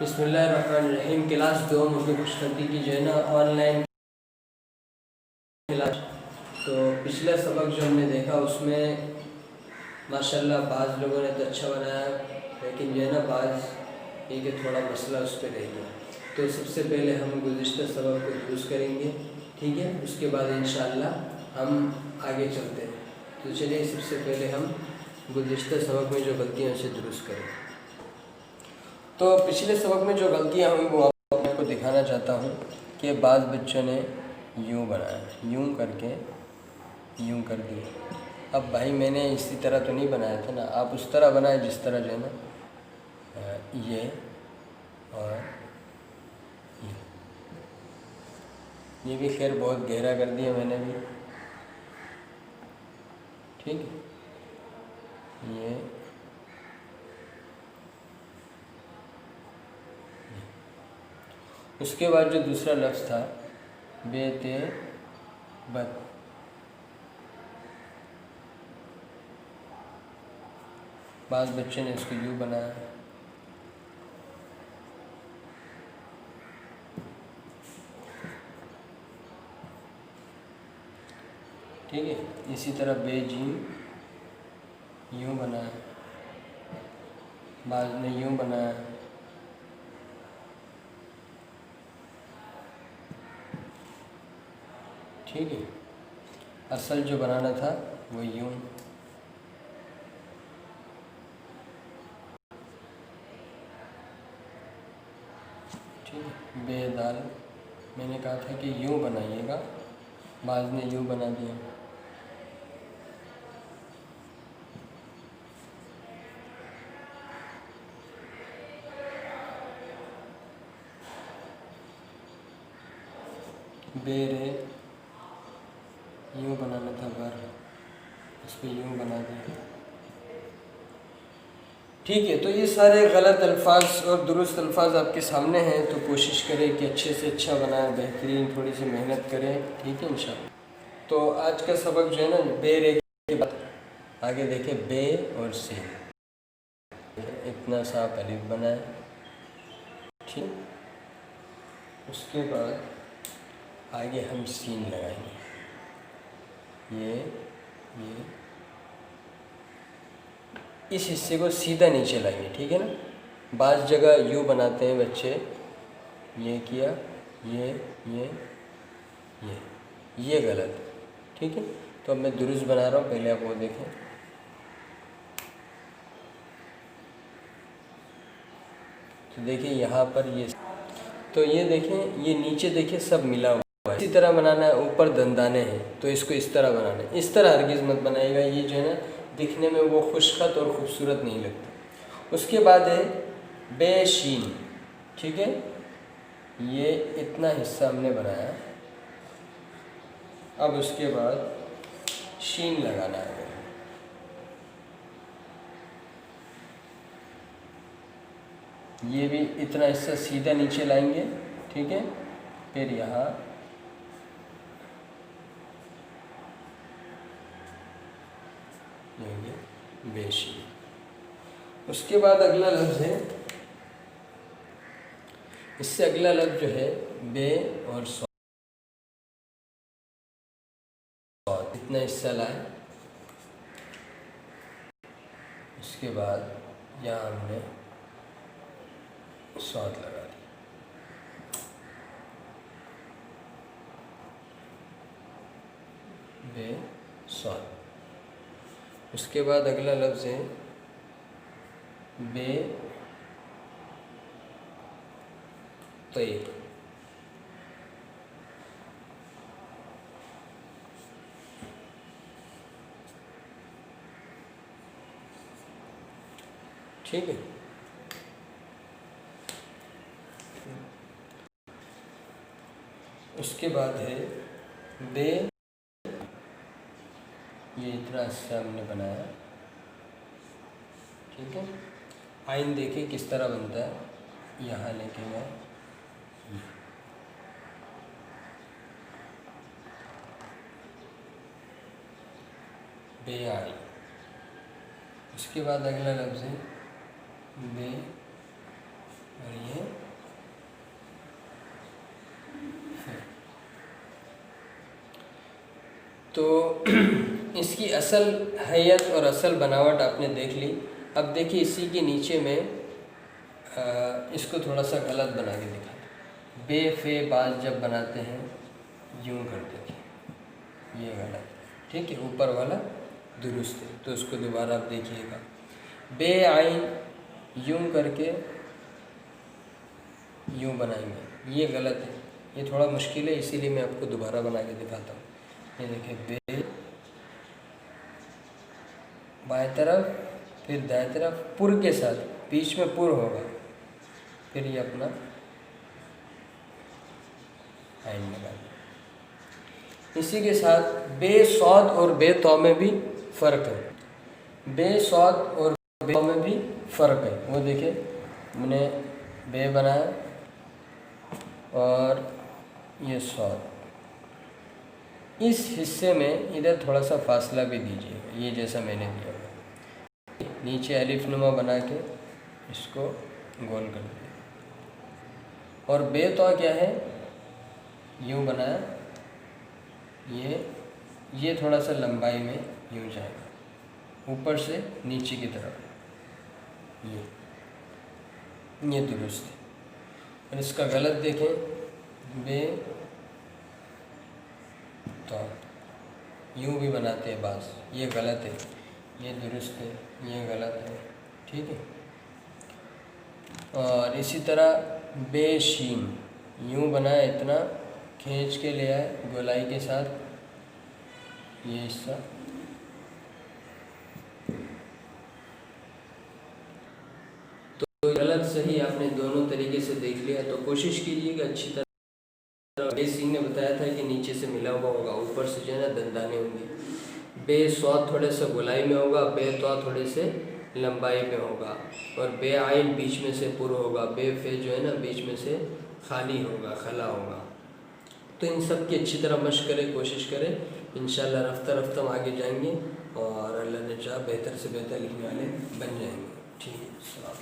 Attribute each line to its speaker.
Speaker 1: बिस्मिल्लाहिर्रहमानिर्रहीम। क्लास 2 उर्दू खुशखती की जो है ना ऑनलाइन क्लास। तो पिछला सबक जो हमने देखा उसमें माशाल्लाह बाज़ लोगों ने तो अच्छा बनाया, लेकिन जो है ना बाज़ ये कि थोड़ा मसला उस पर रह गया। तो सबसे पहले हम गुज़िश्ता सबक को दुरुस्त करेंगे, ठीक है। उसके बाद इंशाअल्लाह हम आगे चलते हैं। तो चलिए सबसे पहले हम गुज़िश्ता सबक में जो गलतियाँ उसे दुरुस्त करें। तो पिछले सबक में जो गलतियाँ हुई वो आपको दिखाना चाहता हूँ कि बाज़ बच्चों ने यूँ बनाया, यूँ करके यूँ कर दिया। अब भाई मैंने इसी तरह तो नहीं बनाया था ना, आप उस तरह बनाए जिस तरह जो है ना ये और ये भी खैर बहुत गहरा कर दिया मैंने भी, ठीक है। ये उसके बाद जो दूसरा लफ्ज़ था बेते बत, बाज़ बच्चे ने इसको यूँ बनाया, ठीक है। इसी तरह बेजीम यूँ बनाया, बाज़ ने यूँ बनाया, ठीक है। असल जो बनाना था वो यूँ, ठीक है। बेदाल मैंने कहा था कि यूँ बनाइएगा, बाज़ ने यूँ बना दिया, बेरे यूँ बनाना था बर, इस पर यूँ बना दिया, ठीक है। तो ये सारे गलत अल्फाज और दुरुस्त अल्फाज आपके सामने हैं, तो कोशिश करें कि अच्छे से अच्छा बनाएं, बेहतरीन थोड़ी सी मेहनत करें, ठीक है इंशाल्लाह। तो आज का सबक जो है ना बेरे के बाद आगे देखें बे और से, इतना सा अलिफ बनाए, ठीक। उसके बाद आगे हम सीन लगाएंगे, ये इस हिस्से को सीधा नीचे लाएंगे, ठीक है ना। बाज़ जगह यू बनाते हैं बच्चे, ये किया, ये गलत, ठीक है। तो अब मैं दुरुस्त बना रहा हूँ, पहले आप वो देखें। तो देखिए यहाँ पर ये, तो ये देखें, ये नीचे देखिए सब मिला हुआ है। इसी तरह बनाना है, ऊपर दंदाने हैं तो इसको इस तरह बनाना है। इस तरह हरगिज़ मत बनाइएगा, ये जो है ना दिखने में वो खुशखत और ख़ूबसूरत नहीं लगता। उसके बाद है बेशीन, ठीक है। ये इतना हिस्सा हमने बनाया, अब उसके बाद शीन लगाना है। ये भी इतना हिस्सा सीधा नीचे लाएंगे, ठीक है। फिर यहाँ बेशीन। उसके बाद अगला लफ्ज़ है, इससे अगला लफ्ज़ जो है बे और सौ, इतना हिस्सा लाए। उसके बाद यहाँ हमने सौत लगा दी, बे सौत। उसके बाद अगला लफ्ज़ है बे तय, ठीक है। उसके बाद है बे, ये इतना हिस्सा हमने बनाया, ठीक है। आइन देखिए किस तरह बनता है, यहाँ लेके मैं बे आई। उसके बाद अगला लफ्ज़ है बे और ये तो इसकी असल हैयत और असल बनावट आपने देख ली। अब देखिए इसी के नीचे में इसको थोड़ा सा गलत बना के दिखा। बे फे बाज जब बनाते हैं यूँ करते थे, ये गलत, ठीक है। ऊपर वाला दुरुस्त है, तो उसको दोबारा आप देखिएगा। बे आइन यूँ करके यूँ बनाएंगे, ये गलत है, ये थोड़ा मुश्किल है, इसीलिए मैं आपको दोबारा बना के दिखाता हूँ। ये देखिए, बे बाएं तरफ फिर दाएं तरफ पुर के साथ, बीच में पुर होगा, फिर ये अपना आइन लगा। इसी के साथ बे सौद और बे तौ में भी फ़र्क है। बे सौद और बे तौ में भी फ़र्क है। वो देखिए मैंने बे बनाया और ये सौद, इस हिस्से में इधर थोड़ा सा फासला भी दीजिएगा, ये जैसा मैंने दिया। नीचे अलिफ नुमा बना के इसको गोल कर दिया। और बे तौ क्या है, यूँ बनाया, ये थोड़ा सा लंबाई में यूँ जाएगा, ऊपर से नीचे की तरफ, ये दुरुस्त है। और इसका गलत देखें, बे तो यूँ भी बनाते हैं बास, ये गलत है, ये दुरुस्त है, ये गलत है, ठीक है। और इसी तरह बेशीन यूँ बनाया, इतना खींच के ले आए गोलाई के साथ, ये हिस्सा, तो गलत सही आपने दोनों तरीके से देख लिया। तो कोशिश कीजिएगा अच्छी तरह। बे सीन ने बताया था कि नीचे से मिला हुआ होगा, ऊपर से जो है ना दंदाने होंगे। बे स्वाद थोड़े से गोलाई में होगा, बे तो थोड़े से लंबाई में होगा, और बे आइन बीच में से पुर होगा, बे फे जो है ना बीच में से खाली होगा, खला होगा। तो इन सब की अच्छी तरह मशक करें, कोशिश करें, इंशाल्लाह रफ्ता रफ्ता हम आगे जाएंगे और अल्लाह ने चाहा बेहतर से बेहतर लिखने वाले बन जाएंगे। ठीक है।